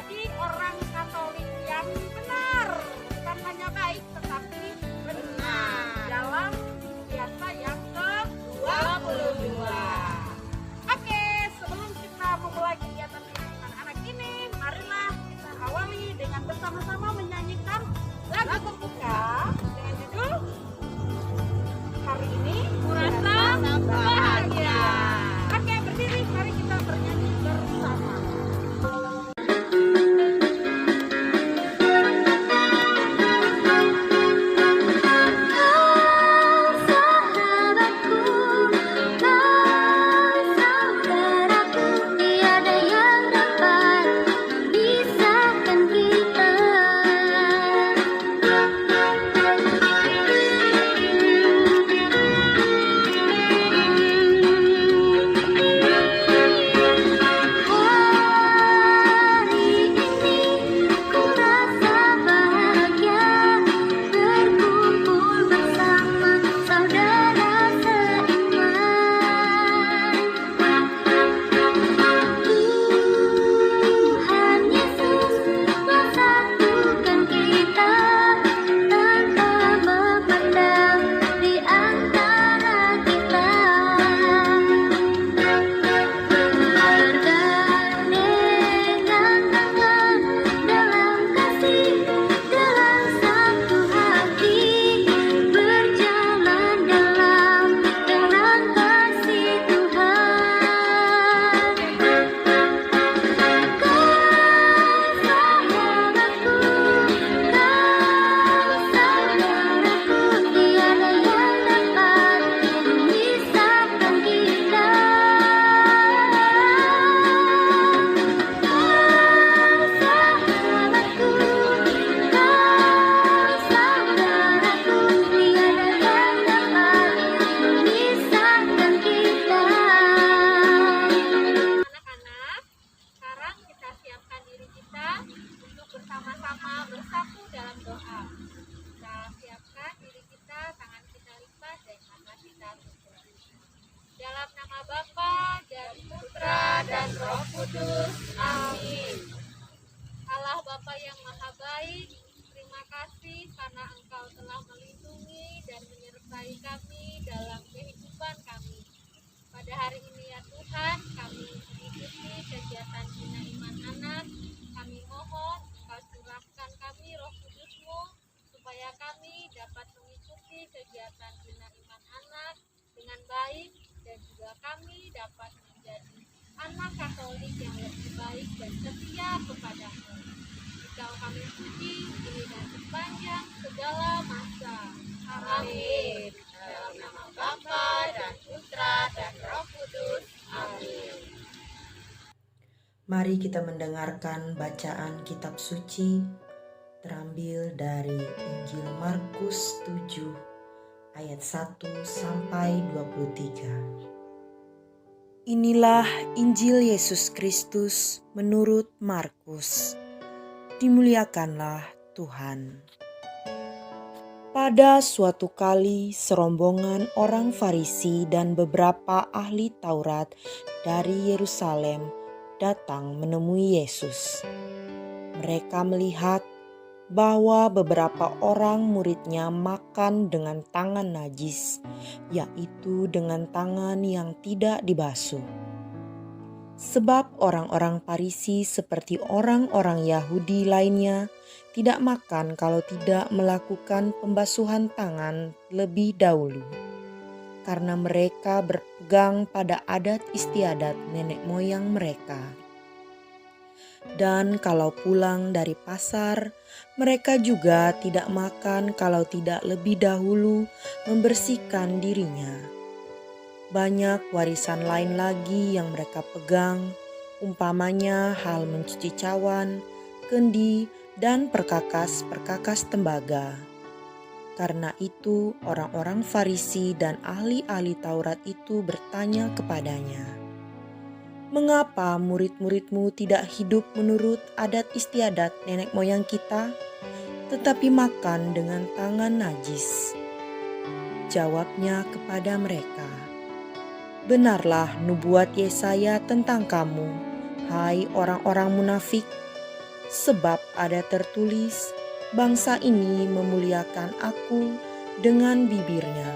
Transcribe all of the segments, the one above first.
menjadi orang Katolik yang benar, bukan hanya baik tetapi benar dalam biasa yang ke-22. Oke, sebelum kita memulai kegiatan anak-anak ini, marilah kita awali dengan bersama-sama menyanyikan lagu pembuka dengan judul Hari Ini Kurasa Bahagia. Oke, berdiri, mari kita bernyanyi bersama. Bersama-sama bersatu dalam doa. Kita siapkan diri kita, tangan kita lipat dan mata kita tutup. Dalam nama Bapa dan Putra dan Roh Kudus. Amin. Allah Bapa yang Maha Baik, terima kasih karena Engkau telah melindungi dan menyertai kami dalam kehidupan kami. Pada hari ini ya Tuhan, kami mengikuti kegiatan Bina Iman Anak. Kami mohon Engkau curahkan kami Roh Kudus-Mu supaya kami dapat mengikuti kegiatan Bina Iman Anak dengan baik dan juga kami dapat menjadi anak Katolik yang lebih baik dan setia kepadamu. Engkau kami puji kini dan sepanjang segala masa. Amin. Dalam nama Bapa dan Putra dan Roh Kudus. Amin. Mari kita mendengarkan bacaan kitab suci terambil dari Injil Markus 7 ayat 1 sampai 23. Inilah Injil Yesus Kristus menurut Markus. Dimuliakanlah Tuhan. Pada suatu kali serombongan orang Farisi dan beberapa ahli Taurat dari Yerusalem datang menemui Yesus. Mereka melihat bahwa beberapa orang muridnya makan dengan tangan najis, yaitu dengan tangan yang tidak dibasuh. Sebab orang-orang Farisi seperti orang-orang Yahudi lainnya tidak makan kalau tidak melakukan pembasuhan tangan lebih dahulu, karena mereka berpegang pada adat istiadat nenek moyang mereka. Dan kalau pulang dari pasar, mereka juga tidak makan kalau tidak lebih dahulu membersihkan dirinya. Banyak warisan lain lagi yang mereka pegang, umpamanya hal mencuci cawan, kendi, dan perkakas-perkakas tembaga. Karena itu orang-orang Farisi dan ahli-ahli Taurat itu bertanya kepadanya, "Mengapa murid-muridmu tidak hidup menurut adat istiadat nenek moyang kita, tetapi makan dengan tangan najis?" Jawabnya kepada mereka, "Benarlah nubuat Yesaya tentang kamu, hai orang-orang munafik. Sebab ada tertulis, bangsa ini memuliakan aku dengan bibirnya,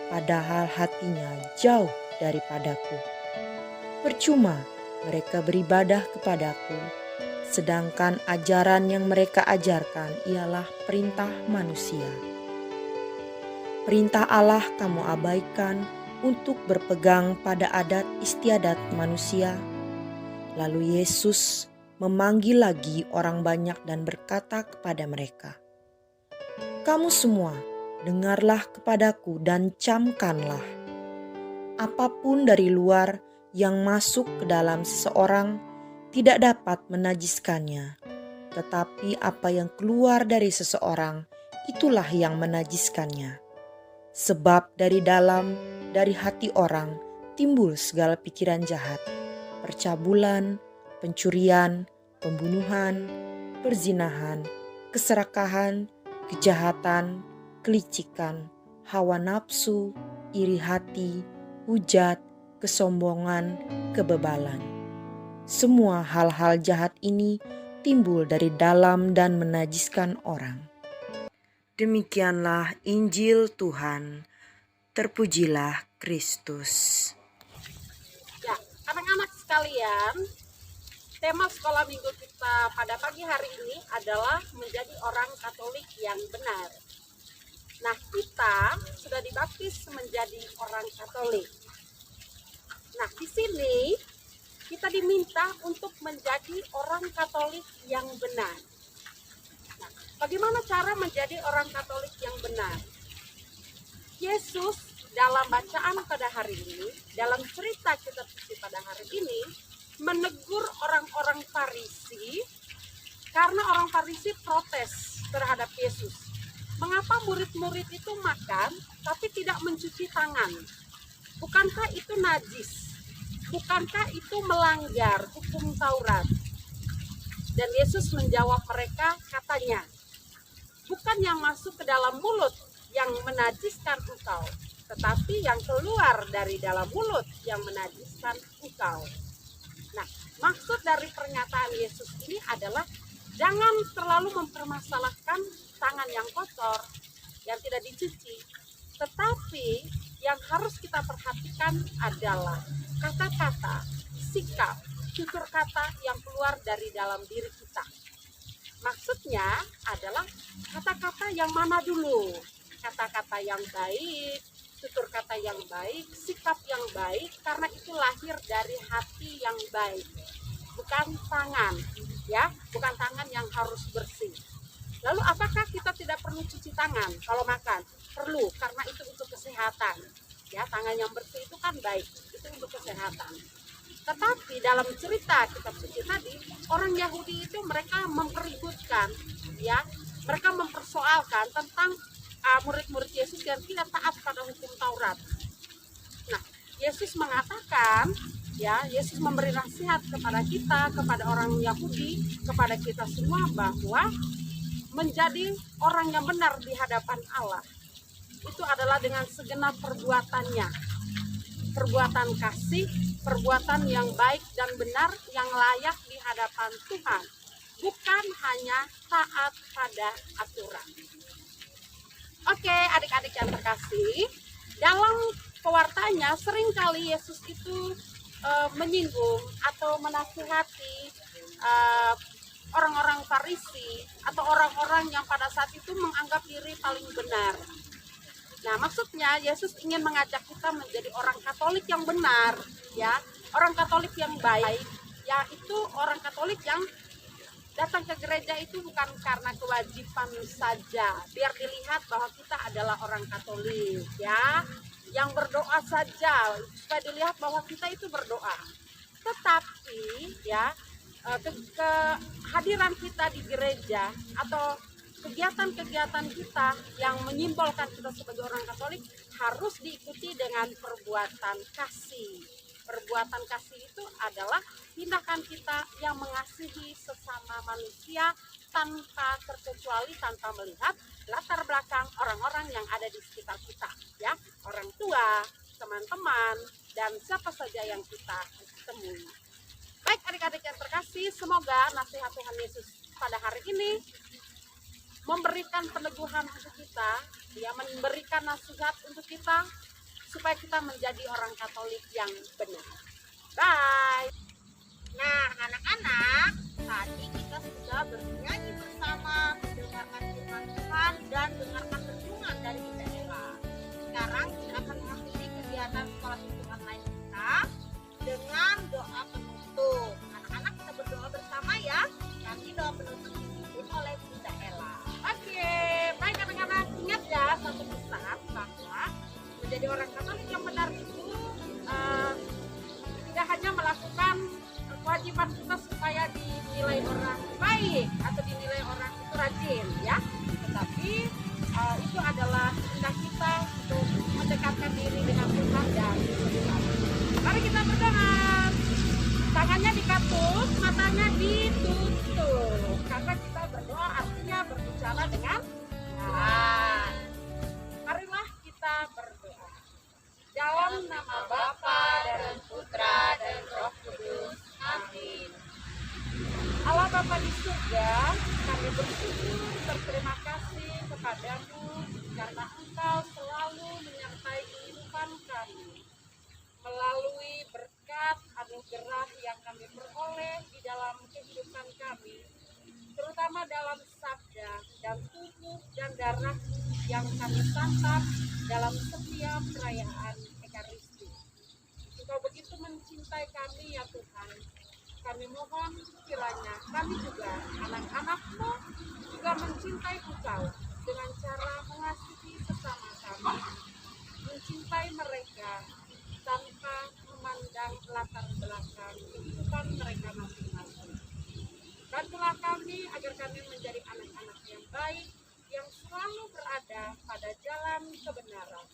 padahal hatinya jauh daripadaku. Percuma mereka beribadah kepadaku, sedangkan ajaran yang mereka ajarkan ialah perintah manusia. Perintah Allah kamu abaikan untuk berpegang pada adat istiadat manusia. Lalu Yesus memanggil lagi orang banyak dan berkata kepada mereka, "Kamu semua, dengarlah kepadaku dan camkanlah. Apapun dari luar yang masuk ke dalam seseorang tidak dapat menajiskannya, tetapi apa yang keluar dari seseorang, itulah yang menajiskannya. Sebab dari dalam, dari hati orang, timbul segala pikiran jahat, percabulan, pencurian, pembunuhan, perzinahan, keserakahan, kejahatan, kelicikan, hawa nafsu, iri hati, hujat, kesombongan, kebebalan. Semua hal-hal jahat ini timbul dari dalam dan menajiskan orang." Demikianlah Injil Tuhan. Terpujilah Kristus. Ya, anak-anak sekalian, tema sekolah minggu kita pada pagi hari ini adalah menjadi orang Katolik yang benar. Nah, kita sudah dibaptis menjadi orang Katolik. Nah, di sini kita diminta untuk menjadi orang Katolik yang benar. Nah, bagaimana cara menjadi orang Katolik yang benar? Yesus dalam bacaan pada hari ini, dalam cerita kitab suci pada hari ini, menegur orang-orang Farisi karena orang Farisi protes terhadap Yesus. Mengapa murid-murid itu makan tapi tidak mencuci tangan? Bukankah itu najis? Bukankah itu melanggar hukum Taurat? Dan Yesus menjawab mereka, katanya, bukan yang masuk ke dalam mulut yang menajiskan engkau, tetapi yang keluar dari dalam mulut yang menajiskan engkau. Nah, maksud dari pernyataan Yesus ini adalah jangan terlalu mempermasalahkan tangan yang kotor, yang tidak dicuci, tetapi yang harus kita perhatikan adalah kata-kata, sikap, tutur kata yang keluar dari dalam diri kita. Maksudnya adalah kata-kata yang mana dulu? Kata-kata yang baik, tutur kata yang baik, sikap yang baik, karena itu lahir dari hati yang baik. Bukan tangan, ya, bukan tangan yang harus bersih. Lalu apakah kita tidak perlu cuci tangan kalau makan? Perlu, karena itu untuk kesehatan. Ya, tangan yang bersih itu kan baik, itu untuk kesehatan. Tetapi dalam cerita kitab suci tadi, orang Yahudi itu mereka mempeributkan, ya, mereka mempersoalkan tentang murid-murid Yesus yang tidak taat pada hukum Taurat. Nah, Yesus mengatakan, ya, Yesus memberi nasihat kepada kita, kepada orang Yahudi, kepada kita semua bahwa menjadi orang yang benar di hadapan Allah itu adalah dengan segenap perbuatannya, perbuatan kasih, perbuatan yang baik dan benar yang layak di hadapan Tuhan, bukan hanya taat pada aturan. Oke, adik-adik yang terkasih, dalam pewartanya seringkali Yesus itu menyinggung atau menasihati orang-orang Farisi atau orang-orang yang pada saat itu menganggap diri paling benar. Nah, maksudnya Yesus ingin mengajak kita menjadi orang Katolik yang benar, ya, orang Katolik yang baik, yaitu orang Katolik yang datang ke gereja itu bukan karena kewajiban saja, biar dilihat bahwa kita adalah orang Katolik, ya, yang berdoa saja, supaya dilihat bahwa kita itu berdoa. Tetapi, ya, kehadiran kita di gereja atau kegiatan-kegiatan kita yang menyimbolkan kita sebagai orang Katolik harus diikuti dengan perbuatan kasih. Perbuatan kasih itu adalah tindakan kita yang mengasihi sesama manusia tanpa terkecuali, tanpa melihat latar belakang orang-orang yang ada di sekitar kita, ya, orang tua, teman-teman, dan siapa saja yang kita temui. Baik adik-adik yang terkasih, semoga nasihat Tuhan Yesus pada hari ini memberikan peneguhan untuk kita, dia memberikan nasihat untuk kita supaya kita menjadi orang Katolik yang benar. Bye. Nah, anak-anak, tadi kita sudah bernyanyi bersama, mendengarkan firman Tuhan dan dengarkan renungan dari Bunda Ella. Sekarang kita akan mengakhiri kegiatan sekolah minggu online kita dengan doa penutup. Anak-anak kita berdoa bersama ya. Nanti doa penutup dipimpin oleh Bunda Ella. Oke, baik anak-anak, ingat ya satu pesan bahwa menjadi orang Katolik yang benar itu tidak hanya melakukan kewajiban kita supaya dinilai orang baik atau dinilai orang itu rajin ya, tetapi itu adalah tindak kita untuk mendekatkan diri dengan Tuhan dan Tuhan. Mari kita berdoa. Tangannya dikatup, matanya ditutup. Karena kita berdoa artinya berbicara dengan Tuhan. Marilah kita berdoa. Dalam nama Bapa dan Putra dan Roh Kudus. Amin. Allah Bapa di surga, kami bersyukur berterima kasih kepadamu karena Engkau selalu menyertai kehidupan kami melalui berkat anugerah yang kami peroleh di dalam kehidupan kami, terutama dalam sabda dan tubuh dan darah yang kami santap dalam setiap perayaan Ekaristi. Engkau begitu mencintai kami ya Tuhan. Kami mohon kiranya kami juga anak-anak-Mu juga mencintai Engkau dengan cara mengasihi sesama kami, mencintai mereka tanpa memandang latar belakang kehidupan mereka masing-masing. Bantulah kami agar kami menjadi anak-anak yang baik yang selalu berada pada jalan kebenaran.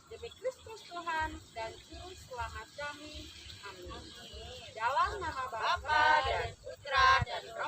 Demi Kristus Tuhan dan Juru Selamat kami. Amin. Dalam nama Bapa dan Putra dan Roh